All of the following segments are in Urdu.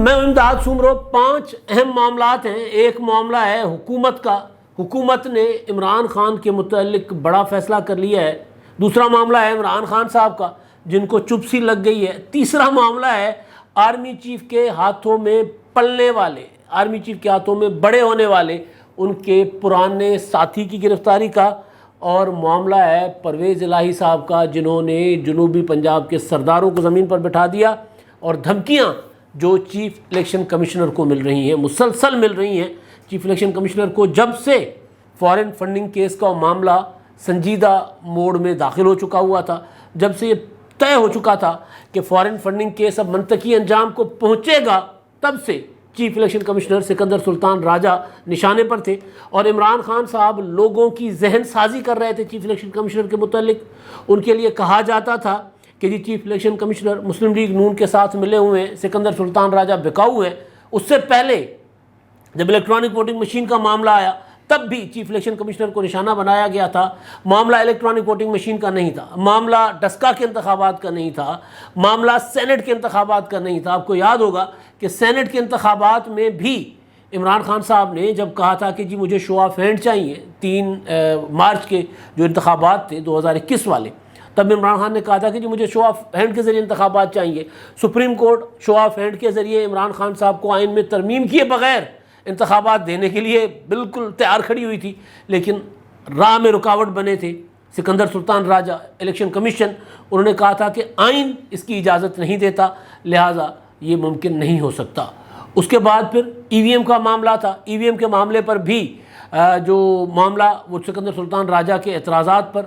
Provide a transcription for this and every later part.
میں امداد سن رہا ہوں 5 اہم معاملات ہیں. ایک معاملہ ہے حکومت کا، حکومت نے عمران خان کے متعلق بڑا فیصلہ کر لیا ہے. دوسرا معاملہ ہے عمران خان صاحب کا جن کو چپ سی لگ گئی ہے. تیسرا معاملہ ہے آرمی چیف کے ہاتھوں میں پلنے والے، آرمی چیف کے ہاتھوں میں بڑے ہونے والے ان کے پرانے ساتھی کی گرفتاری کا. اور معاملہ ہے پرویز الہی صاحب کا جنہوں نے جنوبی پنجاب کے سرداروں کو زمین پر بٹھا دیا، اور دھمکیاں جو چیف الیکشن کمشنر کو مل رہی ہیں، مسلسل مل رہی ہیں. چیف الیکشن کمشنر کو جب سے فارن فنڈنگ کیس کا معاملہ سنجیدہ موڑ میں داخل ہو چکا ہوا تھا، جب سے یہ طے ہو چکا تھا کہ فارن فنڈنگ کیس اب منطقی انجام کو پہنچے گا، تب سے چیف الیکشن کمشنر سکندر سلطان راجہ نشانے پر تھے. اور عمران خان صاحب لوگوں کی ذہن سازی کر رہے تھے چیف الیکشن کمشنر کے متعلق. ان کے لیے کہا جاتا تھا کہ جی چیف الیکشن کمشنر مسلم لیگ نون کے ساتھ ملے ہوئے ہیں، سکندر سلطان راجہ بکاؤ ہیں. اس سے پہلے جب الیکٹرانک ووٹنگ مشین کا معاملہ آیا تب بھی چیف الیکشن کمشنر کو نشانہ بنایا گیا تھا. معاملہ الیکٹرانک ووٹنگ مشین کا نہیں تھا، معاملہ ڈسکا کے انتخابات کا نہیں تھا، معاملہ سینٹ کے انتخابات کا نہیں تھا. آپ کو یاد ہوگا کہ سینٹ کے انتخابات میں بھی عمران خان صاحب نے جب کہا تھا کہ جی مجھے شو آف ہینڈ چاہیے 3 مارچ کے جو انتخابات تھے 2021 والے، تب عمران خان نے کہا تھا کہ جی مجھے شو آف ہینڈ کے ذریعے انتخابات چاہیے. Supreme court show of hand کے ذریعے عمران خان صاحب کو آئین میں ترمیم کیے بغیر انتخابات دینے کے لیے بالکل تیار کھڑی ہوئی تھی، لیکن راہ میں رکاوٹ بنے تھے سکندر سلطان راجہ، الیکشن کمیشن. انہوں نے کہا تھا کہ آئین اس کی اجازت نہیں دیتا، لہٰذا یہ ممکن نہیں ہو سکتا. اس کے بعد پھر ای وی ایم کا معاملہ تھا. ای وی ایم کے معاملے پر بھی جو معاملہ وہ سکندر سلطان راجہ کے اعتراضات پر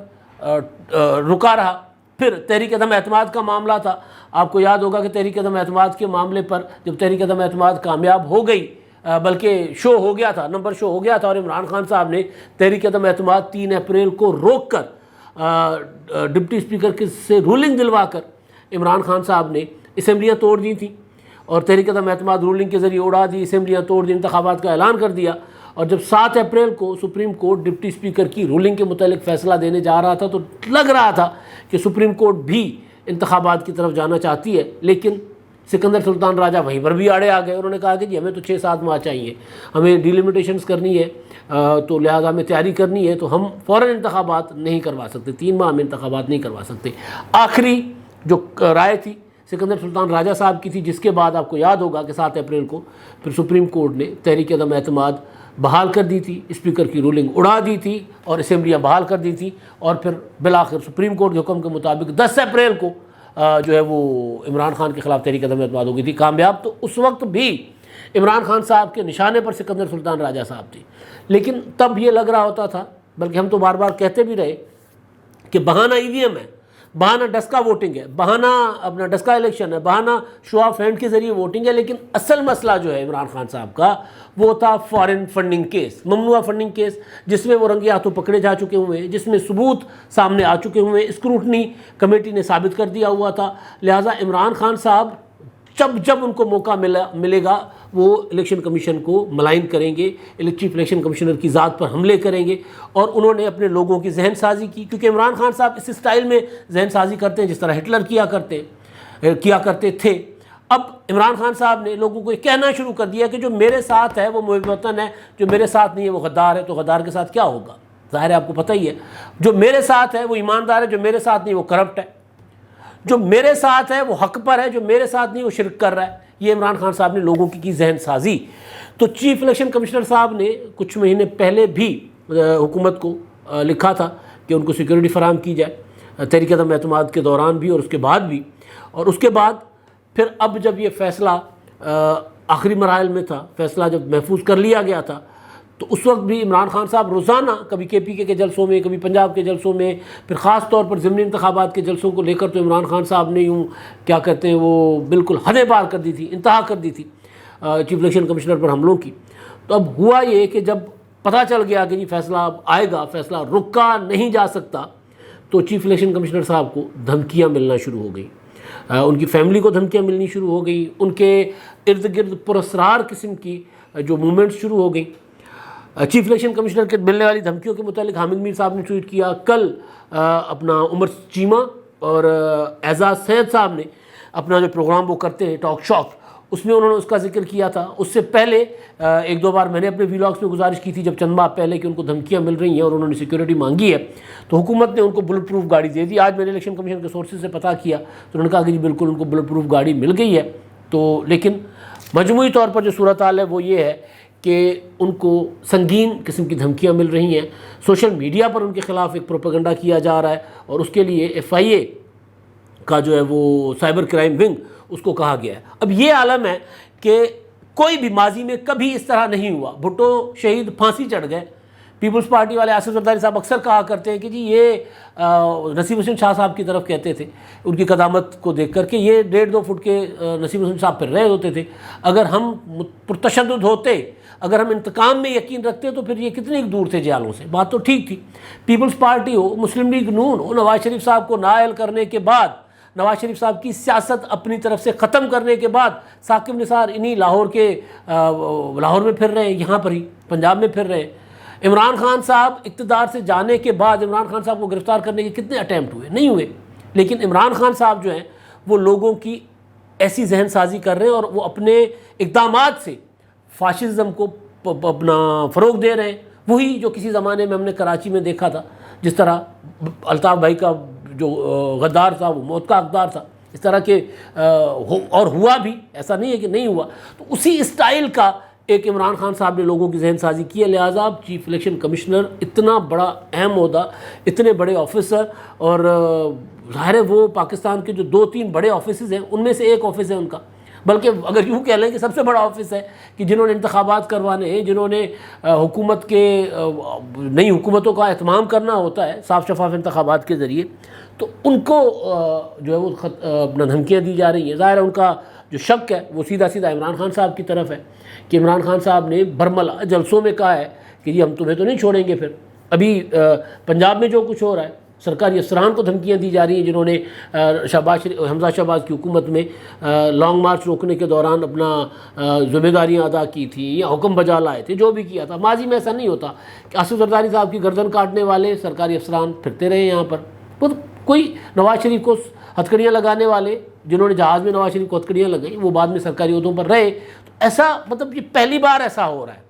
رکا رہا. پھر تحریک عدم اعتماد کا معاملہ تھا. آپ کو یاد ہوگا کہ تحریک عدم اعتماد کے معاملے پر جب تحریک عدم اعتماد کامیاب ہو گئی، بلکہ شو ہو گیا تھا، نمبر شو ہو گیا تھا، اور عمران خان صاحب نے تحریک عدم اعتماد 3 اپریل کو روک کر ڈپٹی اسپیکر سے رولنگ دلوا کر عمران خان صاحب نے اسمبلیاں توڑ دی تھیں، اور تحریک عدم اعتماد رولنگ کے ذریعے اڑا دی، اسمبلیاں توڑ دی، انتخابات کا اعلان کر دیا. اور جب 7 اپریل کو سپریم کورٹ ڈپٹی اسپیکر کی رولنگ کے متعلق فیصلہ دینے جا رہا تھا تو لگ رہا تھا کہ سپریم کورٹ بھی انتخابات کی طرف جانا چاہتی ہے، لیکن سکندر سلطان راجہ وہیں پر بھی آڑے آ گئے. انہوں نے کہا کہ جی ہمیں تو 6-7 ماہ چاہیے، ہمیں ڈیلیمیٹیشنز کرنی ہے، تو لہٰذا ہمیں تیاری کرنی ہے، تو ہم فوراً انتخابات نہیں کروا سکتے، 3 ماہ میں انتخابات نہیں کروا سکتے. آخری جو رائے تھی سکندر سلطان راجہ صاحب کی تھی، جس کے بعد آپ کو یاد ہوگا کہ 7 اپریل کو پھر سپریم کورٹ نے تحریک عدم اعتماد بحال کر دی تھی، اسپیکر کی رولنگ اڑا دی تھی اور اسمبلیاں بحال کر دی تھی. اور پھر بالآخر سپریم کورٹ کے حکم کے مطابق 10 اپریل کو جو ہے وہ عمران خان کے خلاف تحریک عدم اعتماد ہو گئی تھی کامیاب. تو اس وقت بھی عمران خان صاحب کے نشانے پر سکندر سلطان راجہ صاحب تھے، لیکن تب یہ لگ رہا ہوتا تھا، بلکہ ہم تو بار بار کہتے بھی رہے کہ بہانہ ای وی ایم ہے، بہانہ ڈسکا ووٹنگ ہے، بہانہ اپنا ڈسکا الیکشن ہے، بہانہ شو آف ہینڈ کے ذریعے ووٹنگ ہے. لیکن اصل مسئلہ جو ہے عمران خان صاحب کا وہ تھا فارن فنڈنگ کیس، ممنوعہ فنڈنگ کیس، جس میں وہ رنگے ہاتھوں پکڑے جا چکے ہوئے ہیں، جس میں ثبوت سامنے آ چکے ہوئے ہیں، اسکروٹنی کمیٹی نے ثابت کر دیا ہوا تھا. لہٰذا عمران خان صاحب جب ان کو موقع ملے گا وہ الیکشن کمیشن کو ملائن کریں گے، چیف الیکشن کمشنر کی ذات پر حملے کریں گے. اور انہوں نے اپنے لوگوں کی ذہن سازی کی، کیونکہ عمران خان صاحب اس اسٹائل میں ذہن سازی کرتے ہیں جس طرح ہٹلر کیا کرتے تھے. اب عمران خان صاحب نے لوگوں کو یہ کہنا شروع کر دیا کہ جو میرے ساتھ ہے وہ محب وطن ہے، جو میرے ساتھ نہیں ہے وہ غدار ہے. تو غدار کے ساتھ کیا ہوگا؟ ظاہر ہے آپ کو پتہ ہی ہے. جو میرے ساتھ ہے وہ ایماندار ہے، جو میرے ساتھ نہیں وہ کرپٹ ہے. جو میرے ساتھ ہے وہ حق پر ہے، جو میرے ساتھ نہیں وہ شرک کر رہا ہے. یہ عمران خان صاحب نے لوگوں کی ذہن سازی. تو چیف الیکشن کمشنر صاحب نے کچھ مہینے پہلے بھی حکومت کو لکھا تھا کہ ان کو سیکورٹی فراہم کی جائے، تحریک عدم اعتماد کے دوران بھی اور اس کے بعد بھی. اور اس کے بعد پھر اب جب یہ فیصلہ آخری مراحل میں تھا، فیصلہ جب محفوظ کر لیا گیا تھا، تو اس وقت بھی عمران خان صاحب روزانہ کبھی کے پی کے جلسوں میں، کبھی پنجاب کے جلسوں میں، پھر خاص طور پر ضمنی انتخابات کے جلسوں کو لے کر تو عمران خان صاحب نے یوں کیا کہتے ہیں وہ بالکل حدیں پار کر دی تھی، انتہا کر دی تھی چیف الیکشن کمشنر پر حملوں کی. تو اب ہوا یہ کہ جب پتہ چل گیا کہ جی فیصلہ اب آئے گا، فیصلہ رکا نہیں جا سکتا، تو چیف الیکشن کمشنر صاحب کو دھمکیاں ملنا شروع ہو گئیں، ان کی فیملی کو دھمکیاں ملنی شروع ہو گئی، ان کے ارد گرد پراسرار قسم کی جو موومنٹس شروع ہو گئیں. چیف الیکشن کمشنر کے ملنے والی دھمکیوں کے متعلق حامد میر صاحب نے ٹویٹ کیا. کل اپنا عمر چیمہ اور اعزاز سید صاحب نے اپنا جو پروگرام وہ کرتے ہیں ٹاک شاک، اس میں انہوں نے اس کا ذکر کیا تھا. اس سے پہلے ایک دو بار میں نے اپنے ویلاگس میں گزارش کی تھی جب چند ماہ پہلے کہ ان کو دھمکیاں مل رہی ہیں اور انہوں نے سیکیورٹی مانگی ہے تو حکومت نے ان کو بلٹ پروف گاڑی دے دی. آج میں نے الیکشن کمیشن کے سورسز سے پتہ کیا تو انہوں نے کہا کہ جی بالکل ان کو بلٹ پروف گاڑی مل گئی ہے. تو لیکن مجموعی طور پر جو صورتحال ہے وہ یہ ہے کہ ان کو سنگین قسم کی دھمکیاں مل رہی ہیں. سوشل میڈیا پر ان کے خلاف ایک پروپیگنڈا کیا جا رہا ہے اور اس کے لیے FIA کا جو ہے وہ سائبر کرائم ونگ اس کو کہا گیا ہے. اب یہ عالم ہے کہ کوئی بھی ماضی میں کبھی اس طرح نہیں ہوا. بھٹو شہید پھانسی چڑھ گئے. پیپلز پارٹی والے آصف زرداری صاحب اکثر کہا کرتے ہیں کہ جی یہ نصیب حسین شاہ صاحب کی طرف کہتے تھے ان کی قدامت کو دیکھ کر کہ یہ 1.5-2 فٹ کے نصیب حسین صاحب پھر رہے ہوتے تھے. اگر ہم پرتشدد ہوتے, اگر ہم انتقام میں یقین رکھتے تو پھر یہ کتنے دور تھے جالوں سے. بات تو ٹھیک تھی. پیپلز پارٹی ہو, مسلم لیگ نون ہو, نواز شریف صاحب کو نااہل کرنے کے بعد, نواز شریف صاحب کی سیاست اپنی طرف سے ختم کرنے کے بعد ثاقب نثار انہی لاہور میں پھر رہے ہیں, یہاں پر ہی پنجاب میں پھر رہے ہیں. عمران خان صاحب اقتدار سے جانے کے بعد عمران خان صاحب کو گرفتار کرنے کے کتنے اٹیمپٹ ہوئے, نہیں ہوئے. لیکن عمران خان صاحب جو ہیں وہ لوگوں کی ایسی ذہن سازی کر رہے ہیں اور وہ اپنے اقدامات سے فاشزم کو اپنا فروغ دے رہے ہیں. وہی جو کسی زمانے میں ہم نے کراچی میں دیکھا تھا, جس طرح الطاف بھائی کا جو غدار تھا وہ موت کا حقدار تھا, اس طرح کے اور ہوا بھی, ایسا نہیں ہے کہ نہیں ہوا. تو اسی اسٹائل کا ایک عمران خان صاحب نے لوگوں کی ذہن سازی کی ہے. لہٰذا چیف الیکشن کمشنر اتنا بڑا اہم عہدہ, اتنے بڑے آفیسر, اور ظاہر ہے وہ پاکستان کے جو 2-3 بڑے آفیسز ہیں ان میں سے ایک آفس ہے ان کا, بلکہ اگر یوں کہہ لیں کہ سب سے بڑا آفس ہے کہ جنہوں نے انتخابات کروانے ہیں, جنہوں نے حکومت کے نئی حکومتوں کا اہتمام کرنا ہوتا ہے صاف شفاف انتخابات کے ذریعے, تو ان کو جو ہے وہ اپنا دھمکیاں دی جا رہی ہیں. ظاہر ہے ان کا جو شک ہے وہ سیدھا سیدھا عمران خان صاحب کی طرف ہے کہ عمران خان صاحب نے برملا جلسوں میں کہا ہے کہ جی ہم تمہیں تو نہیں چھوڑیں گے. پھر ابھی پنجاب میں جو کچھ ہو رہا ہے, سرکاری افسران کو دھمکیاں دی جا رہی ہیں جنہوں نے حمزہ شہباز کی حکومت میں لانگ مارچ روکنے کے دوران اپنا ذمہ داریاں ادا کی تھیں یا حکم بجا لائے تھے, جو بھی کیا تھا. ماضی میں ایسا نہیں ہوتا کہ آصف زرداری صاحب کی گردن کاٹنے والے سرکاری افسران پھرتے رہے یہاں پر. کوئی نواز شریف کو ہتھکڑیاں لگانے والے, جنہوں نے جہاز میں نواز شریف کو ہتھکڑیاں لگائیں, وہ بعد میں سرکاری عہدوں پر رہے. تو ایسا مطلب یہ پہلی بار ایسا ہو رہا ہے.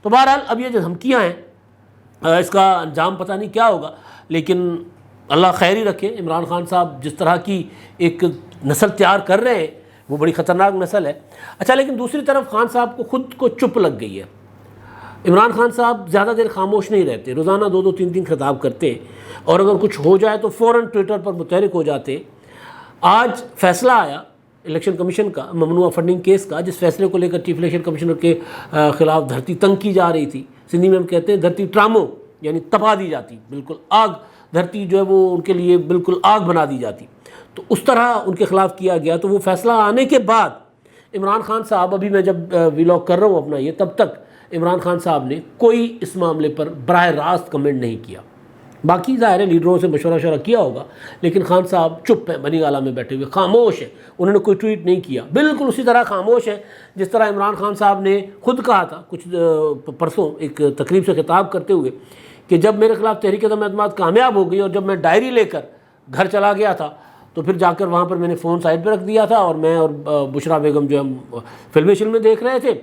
تو بہرحال اب یہ جو دھمکیاں ہیں اس کا انجام پتہ نہیں کیا ہوگا, لیکن اللہ خیر ہی رکھے. عمران خان صاحب جس طرح کی ایک نسل تیار کر رہے ہیں وہ بڑی خطرناک نسل ہے. اچھا, لیکن دوسری طرف خان صاحب کو خود کو چپ لگ گئی ہے. عمران خان صاحب زیادہ دیر خاموش نہیں رہتے, روزانہ 2-3 خطاب کرتے ہیں, اور اگر کچھ ہو جائے تو فوراً ٹویٹر پر متحرک ہو جاتے ہیں. آج فیصلہ آیا الیکشن کمیشن کا ممنوعہ فنڈنگ کیس کا, جس فیصلے کو لے کر چیف الیکشن کمشنر کے خلاف دھرتی تنگ کی جا رہی تھی. سندھی میں ہم کہتے ہیں دھرتی ٹرامو, یعنی تپا دی جاتی, بالکل آگ, دھرتی جو ہے وہ ان کے لیے بالکل آگ بنا دی جاتی. تو اس طرح ان کے خلاف کیا گیا. تو وہ فیصلہ آنے کے بعد عمران خان صاحب, ابھی میں جب ویلاگ کر رہا ہوں اپنا یہ, تب تک عمران خان صاحب نے کوئی اس معاملے پر براہ راست کمنٹ نہیں کیا. باقی ظاہر ہے لیڈروں سے مشورہ کیا ہوگا, لیکن خان صاحب چپ ہیں, بنی گالہ میں بیٹھے ہوئے خاموش ہیں. انہوں نے کوئی ٹویٹ نہیں کیا, بالکل اسی طرح خاموش ہیں جس طرح عمران خان صاحب نے خود کہا تھا کچھ پرسوں ایک تقریب سے خطاب کرتے ہوئے کہ جب میرے خلاف تحریک عدم اعتماد کامیاب ہو گئی اور جب میں ڈائری لے کر گھر چلا گیا تھا تو پھر جا کر وہاں پر میں نے فون سائڈ پہ رکھ دیا تھا, اور میں اور بشرا بیگم جو ہم فلمیں دیکھ رہے تھے,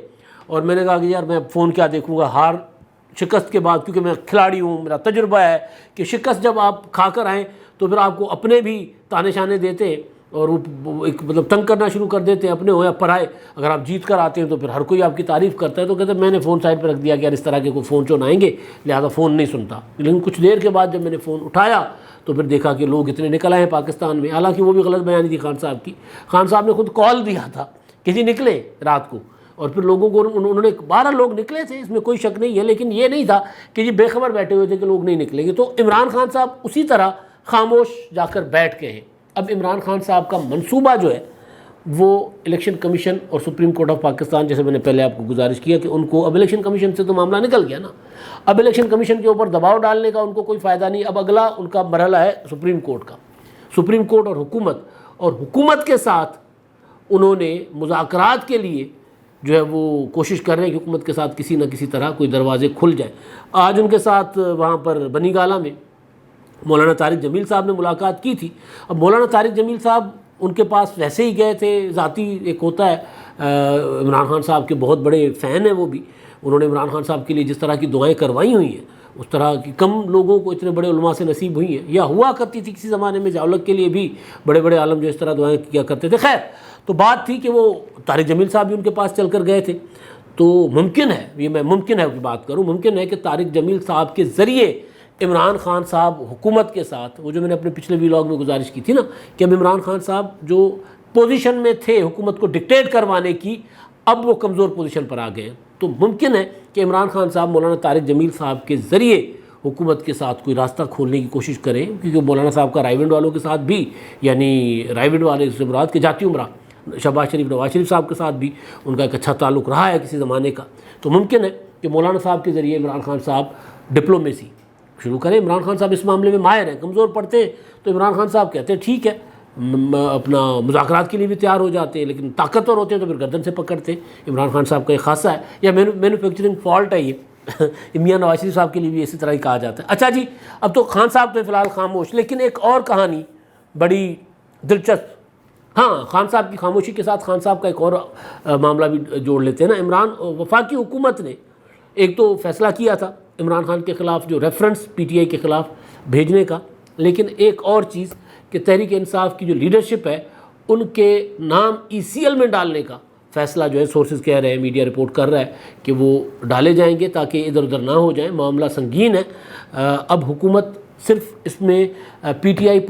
اور میں نے کہا کہ یار میں فون کیا دیکھوں گا, ہار شکست کے بعد, کیونکہ میں کھلاڑی ہوں, میرا تجربہ ہے کہ شکست جب آپ کھا کر آئیں تو پھر آپ کو اپنے بھی تانے شانے دیتے ہیں اور وہ ایک مطلب تنگ کرنا شروع کر دیتے ہیں, اپنے ہو یا پرائے. اگر آپ جیت کر آتے ہیں تو پھر ہر کوئی آپ کی تعریف کرتا ہے. تو کہتے ہیں میں نے فون سائڈ پہ رکھ دیا کہ یار اس طرح کے کوئی فون چون آئیں گے, لہٰذا فون نہیں سنتا. لیکن کچھ دیر کے بعد جب میں نے فون اٹھایا تو پھر دیکھا کہ لوگ اتنے نکل آئے ہیں پاکستان میں. حالانکہ وہ بھی غلط بیانی تھی خان صاحب کی. خان صاحب نے خود کال دیا تھا کہ جی نکلے رات کو, اور پھر لوگوں کو انہوں نے 12 لوگ نکلے تھے, اس میں کوئی شک نہیں ہے, لیکن یہ نہیں تھا کہ جی بے خبر بیٹھے ہوئے تھے کہ لوگ نہیں نکلیں گے. تو عمران خان صاحب اسی طرح خاموش جا کر بیٹھ گئے ہیں. اب عمران خان صاحب کا منصوبہ جو ہے وہ الیکشن کمیشن اور سپریم کورٹ آف پاکستان, جیسے میں نے پہلے آپ کو گزارش کیا کہ ان کو اب الیکشن کمیشن سے تو معاملہ نکل گیا نا, اب الیکشن کمیشن کے اوپر دباؤ ڈالنے کا ان کو کوئی فائدہ نہیں. اب اگلا ان کا مرحلہ ہے سپریم کورٹ کا. سپریم کورٹ اور حکومت کے ساتھ انہوں نے مذاکرات کے لیے جو ہے وہ کوشش کر رہے ہیں کہ حکومت کے ساتھ کسی نہ کسی طرح کوئی دروازے کھل جائیں. آج ان کے ساتھ وہاں پر بنی گالہ میں مولانا طارق جمیل صاحب نے ملاقات کی تھی. اب مولانا طارق جمیل صاحب ان کے پاس ویسے ہی گئے تھے، ذاتی ایک ہوتا ہے عمران خان صاحب کے بہت بڑے فین ہیں وہ بھی، انہوں نے عمران خان صاحب کے لیے جس طرح کی دعائیں کروائی ہوئی ہیں اس طرح کی کم لوگوں کو اتنے بڑے علماء سے نصیب ہوئی ہیں، یا ہوا کرتی تھی کسی زمانے میں ضیاء-ال-حق کے لیے بھی بڑے بڑے عالم جو اس طرح دعائیں کیا کرتے تھے۔ خیر تو بات تھی کہ وہ طارق جمیل صاحب بھی ان کے پاس چل کر گئے تھے، تو ممکن ہے، یہ میں ممکن ہے کی بات کروں، ممکن ہے کہ طارق جمیل صاحب کے ذریعے عمران خان صاحب حکومت کے ساتھ، وہ جو میں نے اپنے پچھلے ویلاگ میں گزارش کی تھی نا کہ اب عمران خان صاحب جو پوزیشن میں تھے حکومت کو ڈکٹیٹ کروانے کی، اب وہ کمزور پوزیشن پر آ گئے ہیں، تو ممکن ہے کہ عمران خان صاحب مولانا طارق جمیل صاحب کے ذریعے حکومت کے ساتھ کوئی راستہ کھولنے کی کوشش کریں، کیونکہ مولانا صاحب کا رائے ونڈ والوں کے ساتھ بھی، یعنی رائے ونڈ والے سے مراد کے جاتی عمرہ شہباز شریف نواز شریف صاحب کے ساتھ بھی ان کا ایک اچھا تعلق رہا ہے کسی زمانے کا، تو ممکن ہے کہ مولانا صاحب کے ذریعے عمران خان صاحب ڈپلومیسی شروع کریں۔ عمران خان صاحب اس معاملے میں ماہر ہیں، کمزور پڑتے ہیں تو عمران خان صاحب کہتے ہیں ٹھیک ہے، اپنا مذاکرات کے لیے بھی تیار ہو جاتے ہیں، لیکن طاقتور ہوتے ہیں تو پھر گردن سے پکڑتے ہیں۔ عمران خان صاحب کا ایک خاصہ ہے، یا مینوفیکچرنگ فالٹ ہے یہ میاں نواز شریف صاحب کے لیے بھی اسی طرح ہی کہا جاتا ہے۔ اچھا جی، اب تو خان صاحب تو فی الحال خاموش، لیکن ایک اور کہانی بڑی دلچسپ، ہاں خان صاحب کی خاموشی کے ساتھ خان صاحب کا ایک اور معاملہ بھی جوڑ لیتے ہیں نا۔ وفاقی حکومت نے ایک تو فیصلہ کیا تھا عمران خان کے خلاف جو ریفرنس پی ٹی آئی کے خلاف بھیجنے کا، لیکن ایک اور چیز کہ تحریک انصاف کی جو لیڈرشپ ہے ان کے نام ای سی ایل میں ڈالنے کا فیصلہ جو ہے سورسز کہہ رہے ہیں، میڈیا رپورٹ کر رہا ہے کہ وہ ڈالے جائیں گے تاکہ ادھر ادھر نہ ہو جائیں، معاملہ سنگین ہے۔ اب حکومت صرف اس میں پی ٹی آئی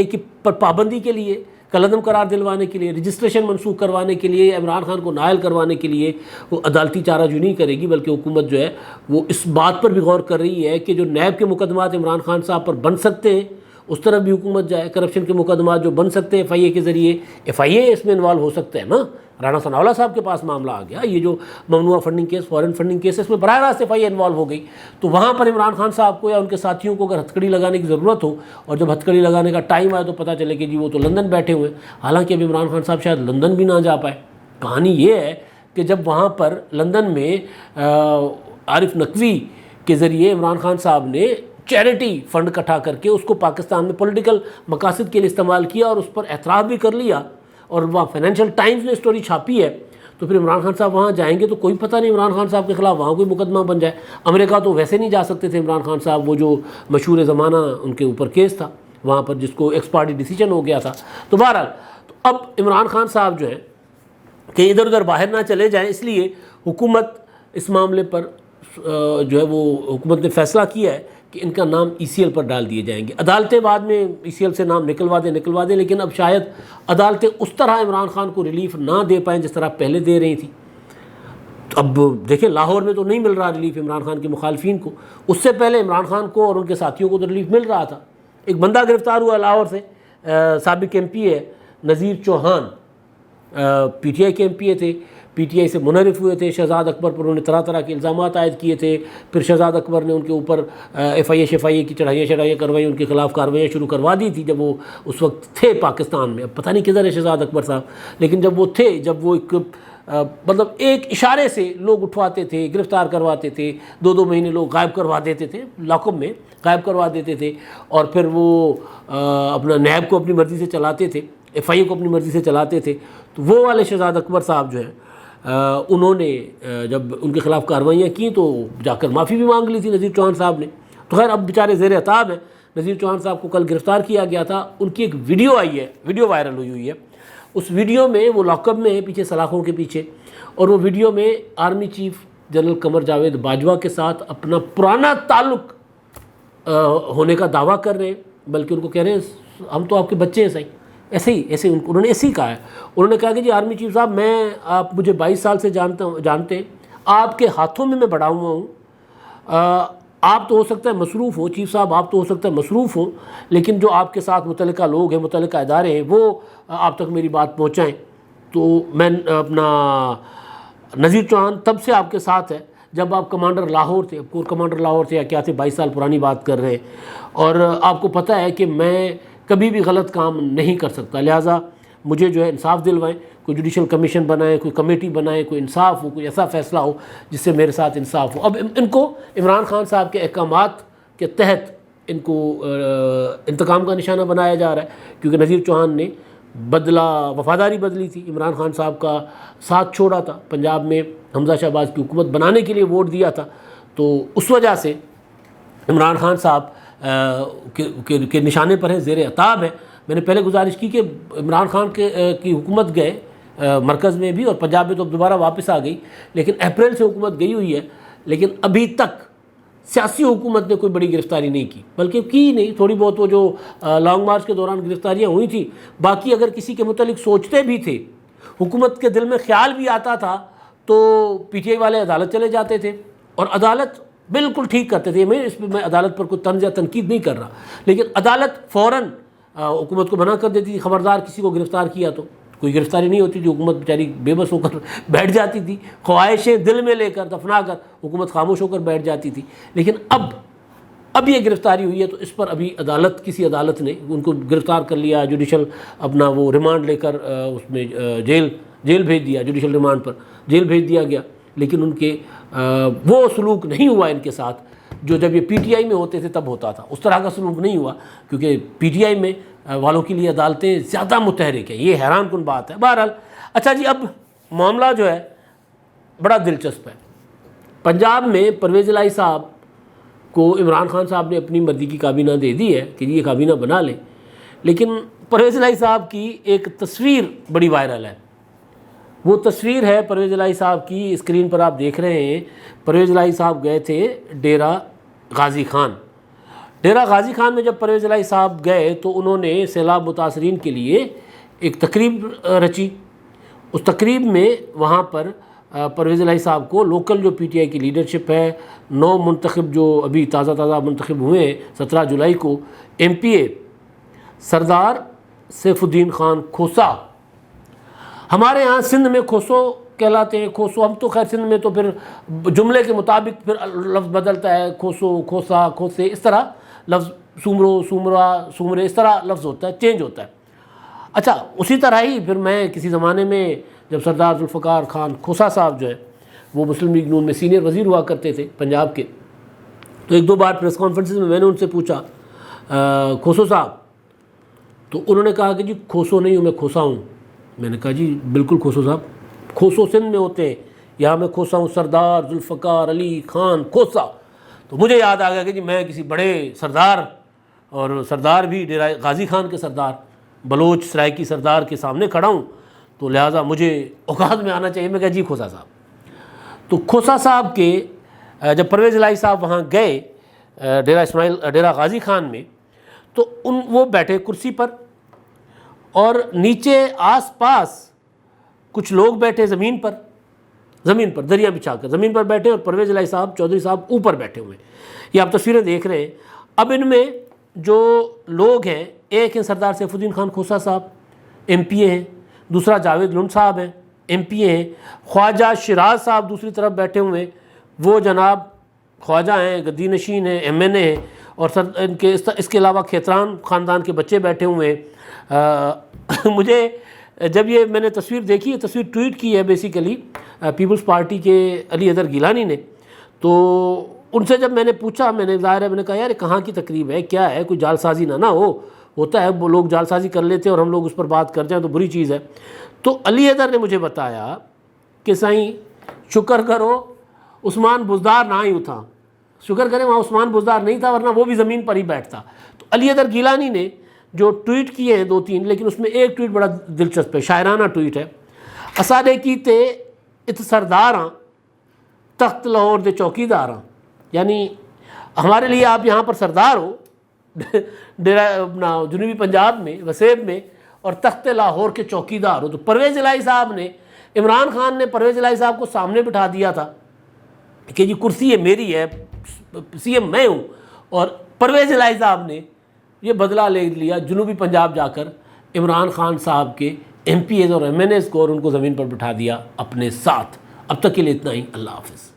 کی پر پابندی کے لیے، کالعدم قرار دلوانے کے لیے، رجسٹریشن منسوخ کروانے کے لیے، عمران خان کو نائل کروانے کے لیے وہ عدالتی چارہ جو نہیں کرے گی، بلکہ حکومت جو ہے وہ اس بات پر بھی غور کر رہی ہے کہ جو نیب کے مقدمات عمران خان صاحب پر بن سکتے ہیں اس طرف بھی حکومت جائے، کرپشن کے مقدمات جو بن سکتے ہیں ایف آئی اے کے ذریعے، ایف آئی اے اس میں انوالو ہو سکتے ہیں نا، رانا ثناءاللہ صاحب کے پاس معاملہ آ گیا، یہ جو ممنوعہ funding case, foreign funding case, اس میں براہ راست ایف آئی اے انوالو ہو گئی، تو وہاں پر عمران خان صاحب کو یا ان کے ساتھیوں کو اگر ہتھکڑی لگانے کی ضرورت ہو، اور جب ہتھکڑی لگانے کا ٹائم آئے تو پتہ چلے کہ جی وہ تو لندن بیٹھے ہوئے، حالانکہ اب عمران خان صاحب شاید لندن بھی نہ جا پائے۔ کہانی یہ ہے کہ جب وہاں پر لندن میں عارف نقوی کے ذریعے عمران خان صاحب نے چیریٹی فنڈ اکٹھا کر کے اس کو پاکستان میں پولیٹیکل مقاصد کے لیے استعمال کیا اور اس پر اعتراف بھی کر لیا، اور وہاں فائنینشیل ٹائمز نے اسٹوری چھاپی ہے، تو پھر عمران خان صاحب وہاں جائیں گے تو کوئی پتہ نہیں عمران خان صاحب کے خلاف وہاں کوئی مقدمہ بن جائے۔ امریکہ تو ویسے نہیں جا سکتے تھے عمران خان صاحب، وہ جو مشہور زمانہ ان کے اوپر کیس تھا وہاں پر جس کو ایکس پارٹی ڈیسیجن ہو گیا تھا، تو بہرحال تو اب عمران خان صاحب جو ہے کہ ادھر ادھر باہر نہ چلے جائیں، اس لیے حکومت اس معاملے پر جو ہے وہ حکومت نے فیصلہ کیا ہے کہ ان کا نام ای سی ایل پر ڈال دیے جائیں گے۔ عدالتیں بعد میں ای سی ایل سے نام نکلوا دیں، لیکن اب شاید عدالتیں اس طرح عمران خان کو ریلیف نہ دے پائیں جس طرح پہلے دے رہی تھیں۔ اب دیکھیں لاہور میں تو نہیں مل رہا ریلیف عمران خان کے مخالفین کو، اس سے پہلے عمران خان کو اور ان کے ساتھیوں کو تو ریلیف مل رہا تھا۔ ایک بندہ گرفتار ہوا لاہور سے، سابق ایم پی ہے Nazir Chauhan, P T I کے ایم پی اے تھے، پی ٹی آئی سے منحرف ہوئے تھے، شہزاد اکبر پر انہوں نے طرح طرح کے الزامات عائد کیے تھے، پھر شہزاد اکبر نے ان کے اوپر ایف آئی اے کی چڑھائیاں کروائیں، ان کے خلاف کارروائیاں شروع کروا دی تھی جب وہ اس وقت تھے پاکستان میں، اب پتہ نہیں کدھر ہے شہزاد اکبر صاحب، لیکن جب وہ تھے، جب وہ ایک مطلب ایک اشارے سے لوگ اٹھواتے تھے، گرفتار کرواتے تھے، 2 مہینے لوگ غائب کروا دیتے تھے، لاک اپ میں غائب کروا دیتے تھے، اور پھر وہ اپنا نیب کو اپنی مرضی سے چلاتے تھے، ایف آئی اے کو اپنی مرضی سے چلاتے تھے، تو وہ والے شہزاد اکبر صاحب جو ہیں انہوں نے جب ان کے خلاف کارروائیاں کی تو جا کر معافی بھی مانگ لی تھی نذیر چوہان صاحب نے، تو خیر اب بیچارے زیر عتاب ہیں۔ نذیر چوہان صاحب کو کل گرفتار کیا گیا تھا، ان کی ایک ویڈیو آئی ہے، ویڈیو وائرل ہوئی ہے، اس ویڈیو میں وہ لاک اپ میں ہیں پیچھے سلاخوں کے پیچھے، اور وہ ویڈیو میں army chief general Qamar Javed Bajwa کے ساتھ اپنا پرانا تعلق ہونے کا دعویٰ کر رہے ہیں، بلکہ ان کو کہہ رہے ہیں ہم تو آپ کے بچے ہیں صحیح، ایسے انہوں نے ایسے ہی کہا ہے، انہوں نے کہا کہ جی آرمی چیف صاحب آپ مجھے 22 سال سے جانتے ہیں، آپ کے ہاتھوں میں بڑا ہوا ہوں، آپ تو ہو سکتا ہے مصروف ہو چیف صاحب، آپ تو ہو سکتا ہے مصروف ہو، لیکن جو آپ کے ساتھ متعلقہ لوگ ہیں، متعلقہ ادارے ہیں، وہ آپ تک میری بات پہنچائیں۔ تو میں اپنا نذیر چوہان تب سے آپ کے ساتھ ہے جب آپ کمانڈر لاہور تھے، کور کمانڈر لاہور تھے یا کیا تھے، 22 سال پرانی بات کر رہے ہیں، اور آپ کو پتہ ہے کہ میں کبھی بھی غلط کام نہیں کر سکتا، لہٰذا مجھے جو ہے انصاف دلوائیں، کوئی جوڈیشل کمیشن بنائیں، کوئی کمیٹی بنائیں، کوئی انصاف ہو، کوئی ایسا فیصلہ ہو جس سے میرے ساتھ انصاف ہو۔ اب ان کو عمران خان صاحب کے احکامات کے تحت ان کو انتقام کا نشانہ بنایا جا رہا ہے، کیونکہ نذیر چوہان نے وفاداری بدلی تھی، عمران خان صاحب کا ساتھ چھوڑا تھا، پنجاب میں حمزہ شہباز کی حکومت بنانے کے لیے ووٹ دیا تھا، تو اس وجہ سے عمران خان صاحب کے نشانے پر ہیں، زیر عتاب ہے۔ میں نے پہلے گزارش کی کہ عمران خان کی حکومت گئے مرکز میں بھی، اور پنجاب میں تو اب دوبارہ واپس آ گئی، لیکن اپریل سے حکومت گئی ہوئی ہے، لیکن ابھی تک سیاسی حکومت نے کوئی بڑی گرفتاری نہیں کی، بلکہ کی نہیں، تھوڑی بہت وہ جو لانگ مارچ کے دوران گرفتاریاں ہوئی تھیں، باقی اگر کسی کے متعلق سوچتے بھی تھے، حکومت کے دل میں خیال بھی آتا تھا، تو پی ٹی آئی والے عدالت چلے جاتے تھے، اور عدالت بالکل ٹھیک کرتے تھے۔ میں عدالت پر کوئی طنز یا تنقید نہیں کر رہا، لیکن عدالت فوراً حکومت کو منع کر دیتی تھی، خبردار کسی کو گرفتار کیا تو کوئی گرفتاری نہیں ہوتی تھی، حکومت بیچاری بے بس ہو کر بیٹھ جاتی تھی، خواہشیں دل میں لے کر دفنا کر حکومت خاموش ہو کر بیٹھ جاتی تھی۔ لیکن اب یہ گرفتاری ہوئی ہے، تو اس پر ابھی کسی عدالت نے ان کو گرفتار کر لیا، جوڈیشل اپنا وہ ریمانڈ لے کر اس میں جیل بھیج دیا، جوڈیشل ریمانڈ پر جیل بھیج دیا گیا، لیکن ان کے وہ سلوک نہیں ہوا ان کے ساتھ جو جب یہ پی ٹی آئی میں ہوتے تھے تب ہوتا تھا، اس طرح کا سلوک نہیں ہوا، کیونکہ پی ٹی آئی میں والوں کے لیے عدالتیں زیادہ متحرک ہیں، یہ حیران کن بات ہے۔ بہرحال اچھا جی، اب معاملہ جو ہے بڑا دلچسپ ہے۔ پنجاب میں پرویز الہی صاحب کو عمران خان صاحب نے اپنی مرضی کی کابینہ دے دی ہے کہ یہ کابینہ بنا لیں، لیکن پرویز الہی صاحب کی ایک تصویر بڑی وائرل ہے۔ وہ تصویر ہے پرویز الہی صاحب کی، اسکرین پر آپ دیکھ رہے ہیں۔ پرویز الہی صاحب گئے تھے ڈیرہ غازی خان۔ ڈیرہ غازی خان میں جب پرویز الہی صاحب گئے تو انہوں نے سیلاب متاثرین کے لیے ایک تقریب رچی۔ اس تقریب میں وہاں پر پرویز الہی صاحب کو لوکل جو پی ٹی آئی کی لیڈرشپ ہے، 9 منتخب جو ابھی تازہ منتخب ہوئے ہیں 17 جولائی کو، ایم پی اے سردار سیف الدین خان کھوسا، ہمارے ہاں سندھ میں کھوسو کہلاتے ہیں، کھوسو، ہم تو خیر سندھ میں تو پھر جملے کے مطابق پھر لفظ بدلتا ہے، کھوسو، کھوسا، کھوسے، اس طرح لفظ، سومرو، سومرا، سومرے، اس طرح لفظ ہوتا ہے، چینج ہوتا ہے۔ اچھا، اسی طرح ہی پھر میں کسی زمانے میں جب سردار ذوالفقار خان کھوسا صاحب جو ہے وہ مسلم لیگ نون میں سینئر وزیر ہوا کرتے تھے پنجاب کے، تو ایک دو بار پریس کانفرنسز میں نے ان سے پوچھا کھوسو صاحب، تو انہوں نے کہا کہ جی کھوسو نہیں ہوں، میں کھوسا ہوں۔ میں نے کہا جی بالکل کھوسو صاحب، کھوسو سندھ میں ہوتے ہیں، یہاں میں کھوسا ہوں سردار ذوالفقار علی خان کھوسا۔ تو مجھے یاد آ گیا کہ جی میں کسی بڑے سردار، اور سردار بھی ڈیرہ غازی خان کے سردار، بلوچ سرائکی سردار کے سامنے کھڑا ہوں، تو لہٰذا مجھے اوقات میں آنا چاہیے۔ میں کہا جی کھوسا صاحب۔ تو کھوسا صاحب کے جب پرویز الہی صاحب وہاں گئے ڈیرہ غازی خان میں، تو وہ بیٹھے کرسی پر، اور نیچے آس پاس کچھ لوگ بیٹھے زمین پر دریا بچھا کر زمین پر بیٹھے، اور پرویز الہی صاحب چودھری صاحب اوپر بیٹھے ہوئے ہیں۔ یہ آپ تصویریں دیکھ رہے ہیں۔ اب ان میں جو لوگ ہیں، ایک ہیں سردار سیف الدین خان کھوسا صاحب، ایم پی اے ہیں، دوسرا جاوید لون صاحب ہیں، ایم پی اے ہیں، خواجہ شیراز صاحب دوسری طرف بیٹھے ہوئے ہیں، وہ جناب خواجہ ہیں، گدی نشین ہیں، ایم این اے ہیں، اور ان کے اس کے علاوہ کھیتران خاندان کے بچے بیٹھے ہوئے ہیں۔ مجھے جب یہ میں نے تصویر دیکھی، یہ تصویر ٹویٹ کی ہے بیسیکلی پیپلز پارٹی کے علی حیدر گیلانی نے، تو ان سے جب میں نے پوچھا، میں نے ظاہر ہے میں نے کہا یار کہاں کی تقریب ہے، کیا ہے، کوئی جال سازی نہ ہوتا ہے، وہ لوگ جال سازی کر لیتے ہیں اور ہم لوگ اس پر بات کر جائیں تو بری چیز ہے۔ تو علی حیدر نے مجھے بتایا کہ سائیں شکر کرو عثمان بزدار نہ ہی تھا، شکر کریں وہاں عثمان بزدار نہیں تھا، ورنہ وہ بھی زمین پر ہی بیٹھتا۔ تو علی حیدر گیلانی نے جو ٹویٹ کیے ہیں 2-3، لیکن اس میں ایک ٹویٹ بڑا دلچسپ ہے، شاعرانہ ٹویٹ ہے۔ اساڈے کیتے ات سرداراں تخت لاہور دے چوکیداراں، یعنی ہمارے لیے آپ یہاں پر سردار ہو جنوبی پنجاب میں، وسیب میں، اور تخت لاہور کے چوکیدار ہو۔ تو پرویز الہی صاحب نے، عمران خان نے پرویز الہی صاحب کو سامنے بٹھا دیا تھا کہ جی کرسی یہ میری ہے، سی ایم میں ہوں، اور پرویز الہی صاحب نے یہ بدلہ لے لیا، جنوبی پنجاب جا کر عمران خان صاحب کے ایم پی ایز اور ایم این ایز کو، اور ان کو زمین پر بٹھا دیا اپنے ساتھ۔ اب تک کے لیے اتنا ہی، اللہ حافظ۔